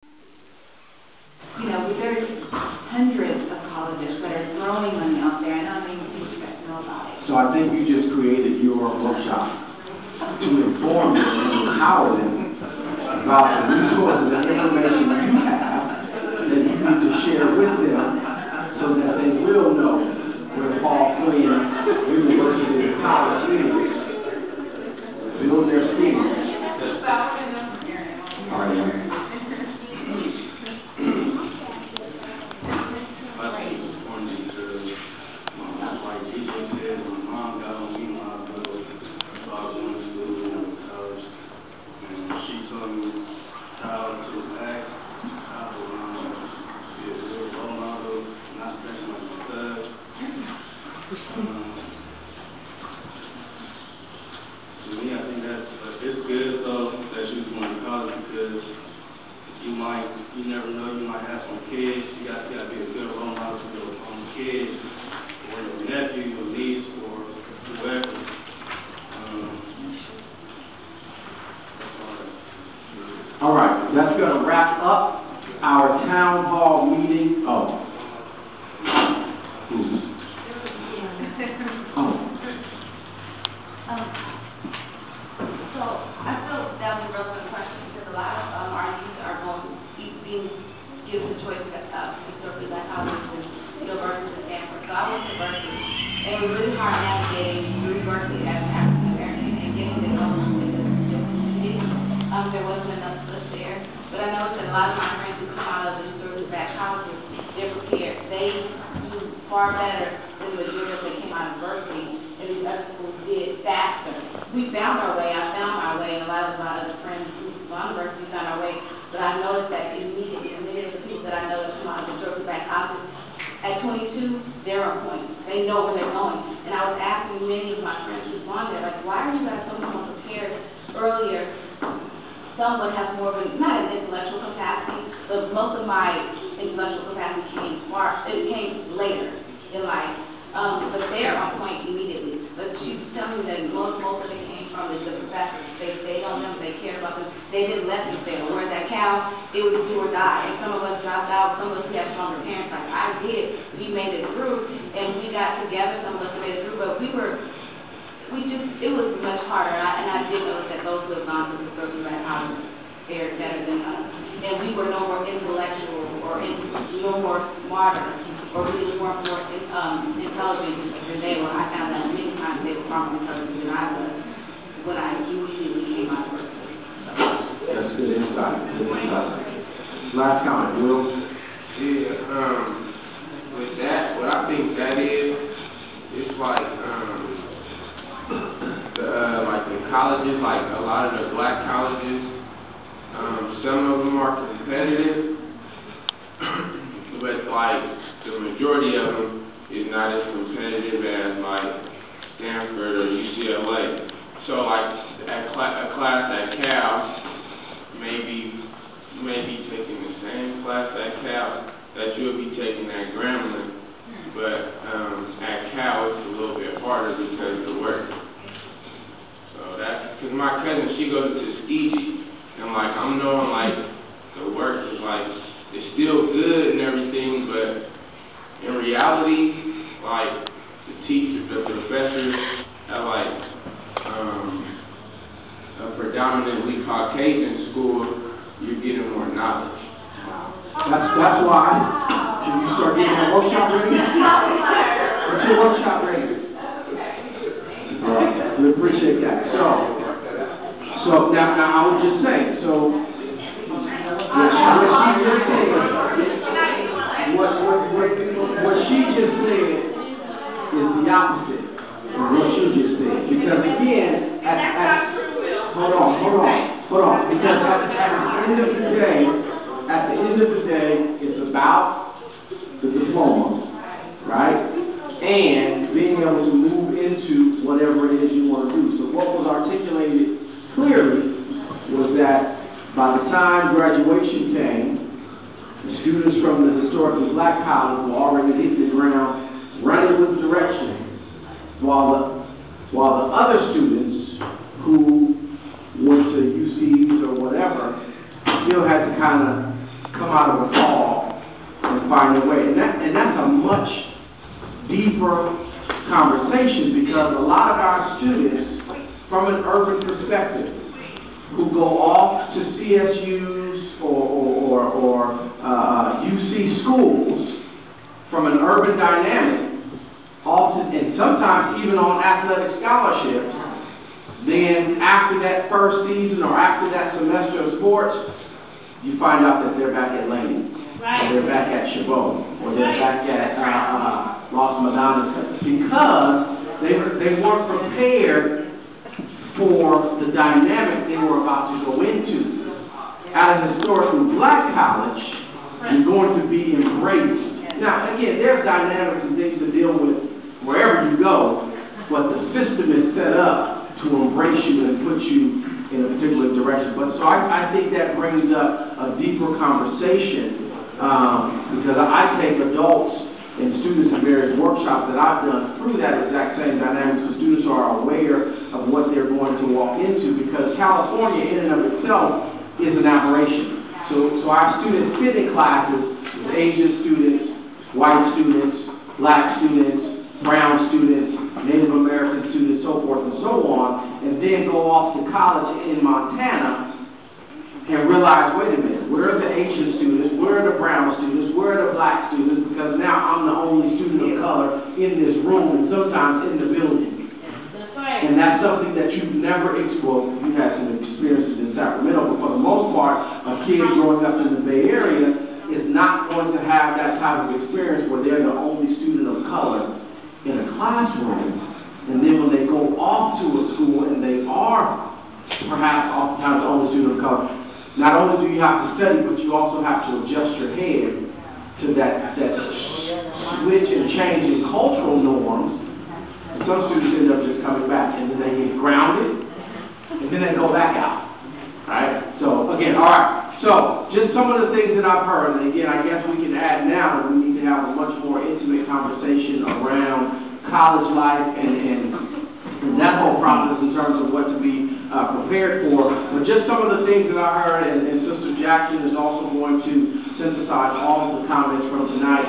You know, there's hundreds of colleges that are throwing money out there, and I don't even think you guys know about it. So I think you just created your workshop to inform them and empower them about the resources and information you have that you need to share with them so that they will know where Paul Flynn University and College is. Build their skills. All right. It's good though that you was going to college because you never know, you might have some kids. You got to be a good role model for your kids or your nephew, your niece, or whoever. All right, that's going to wrap up our town hall meeting. So I feel that was a relevant question because a lot of our youth are being given the choice of historically black colleges and universities and Stanford. So I went to Berkeley, and it was really hard navigating through Berkeley as an African American and getting to know the community. There wasn't enough stuff there, but I noticed that a lot of my friends who come out of the historically black colleges, they're prepared. They do far better than the majority that came out of Berkeley, and these other schools did faster. We found our way. I found my way, and a lot of my other friends who from Berkeley found our way. But I noticed that immediately, many of the people that I know that come out of the historically black colleges, at 22, they're on point. They know where they're going. And I was asking many of my friends who've gone there, like, why are you guys so much more prepared earlier? Some would have more of a, not an intellectual capacity, but most of my intellectual capacity came later in life. But they're on point immediately. But she was telling me that most of it came from the professors. They stayed on them, they cared about them. They didn't let them fail. Whereas at Cal, it was do or die. And some of us dropped out, some of us had stronger parents like I did. We made it through, and we got together, some of us made it through, but it was much harder. And I did notice that those who have gone to the historically black colleges fared better than us. And we were no more intellectual or no more smarter, or we weren't more intelligent than they were. I found that many times they were far more intelligent than I was when I immediately came out of Berkeley. That's good insight. Last comment, Will? Yeah, with that, what I think that is, it's like the colleges, like a lot of the black colleges, some of them are competitive, but like the majority of them is not as competitive as like Stanford or UCLA. So like a class at Cal, maybe you may be taking the same class at Cal that you'll be taking at Grambling, but at Cal it's a little bit harder because of the work. So that's because my cousin, she goes to Tuskegee, and like I'm knowing like the work is like it's still good and everything, but in reality, like the teachers, the professors at like a predominantly Caucasian school, you're getting more knowledge. That's why. Can you start getting that workshop ready? What's your workshop ready? All right, we appreciate that. So now I would just say, so what she just said is the opposite of what you just said. Because again, hold on. Because at the end of the day, it's about the diploma, right? And being able to move into whatever it is you want to do. So what was articulated clearly was that by the time graduation came, the students from the historically black college were already hitting the ground running with direction, while the other students who went to UCs or whatever still had to kind of come out of a fog and find their way. And that's a much deeper conversation, because a lot of our students, from an urban perspective, who go off to CSUs or UC schools from an urban dynamic, often, and sometimes even on athletic scholarships, then after that first season or after that semester of sports, you find out that they're back at Laney, or they're back at Chabot, or they're back at Los Madonnas, because they weren't prepared for the dynamic they were about to go into. At a historically black college, you're going to be embraced. Now, again, there's dynamics and things to deal with wherever you go, but the system is set up to embrace you and put you in a particular direction. But so I think that brings up a deeper conversation, because I take adults and students in various workshops that I've done through that exact same dynamic, so students are aware of what they're going to walk into, because California in and of itself is an aberration. So our students sit in classes with Asian students, white students, black students, brown students, Native American students, so forth and so on, and then go off to college in Montana and realize, wait a minute, where are the Asian students, where are the brown students, where are the black students, because now I'm the only student of color in this room and sometimes in the building. That's right. And that's something that you've never experienced. You had some experiences in Sacramento, but for the most part, a kid growing up in the Bay Area is not going to have that type of experience where they're the only student of color in a classroom, and then when they go off to a school and they are perhaps oftentimes the only student of color, not only do you have to study, but you also have to adjust your head to that switch and change in cultural norms. And some students end up just coming back, and then they get grounded, and then they go back out. Right? So again, all right. So just some of the things that I've heard, and again, I guess we can add now that we need to have a much more intimate conversation around college life and that whole process in terms of what to be prepared for. But just some of the things that I heard, and Sister Jackson is also going to synthesize all of the comments from tonight.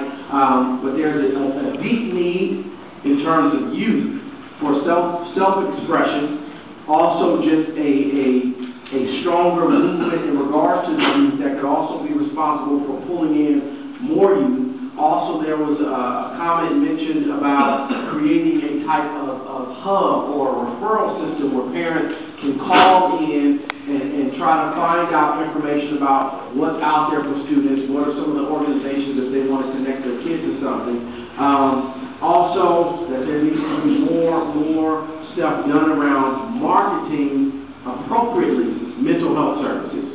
But there's a deep need in terms of youth for self-expression, also just a stronger movement in regards to the youth that could also be responsible for pulling in more youth. Also, there was a comment mentioned about creating a type of hub or a referral system where parents can call in and try to find out information about what's out there for students, what are some of the organizations if they want to connect their kids to something. Also, that there needs to be more stuff done around marketing appropriately mental health services,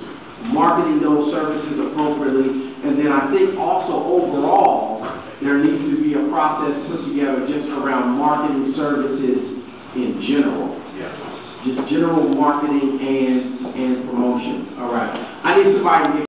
marketing those services appropriately, and then I think also overall there needs to be a process put together just around marketing services in general. Just general marketing and promotion. All right. I need somebody to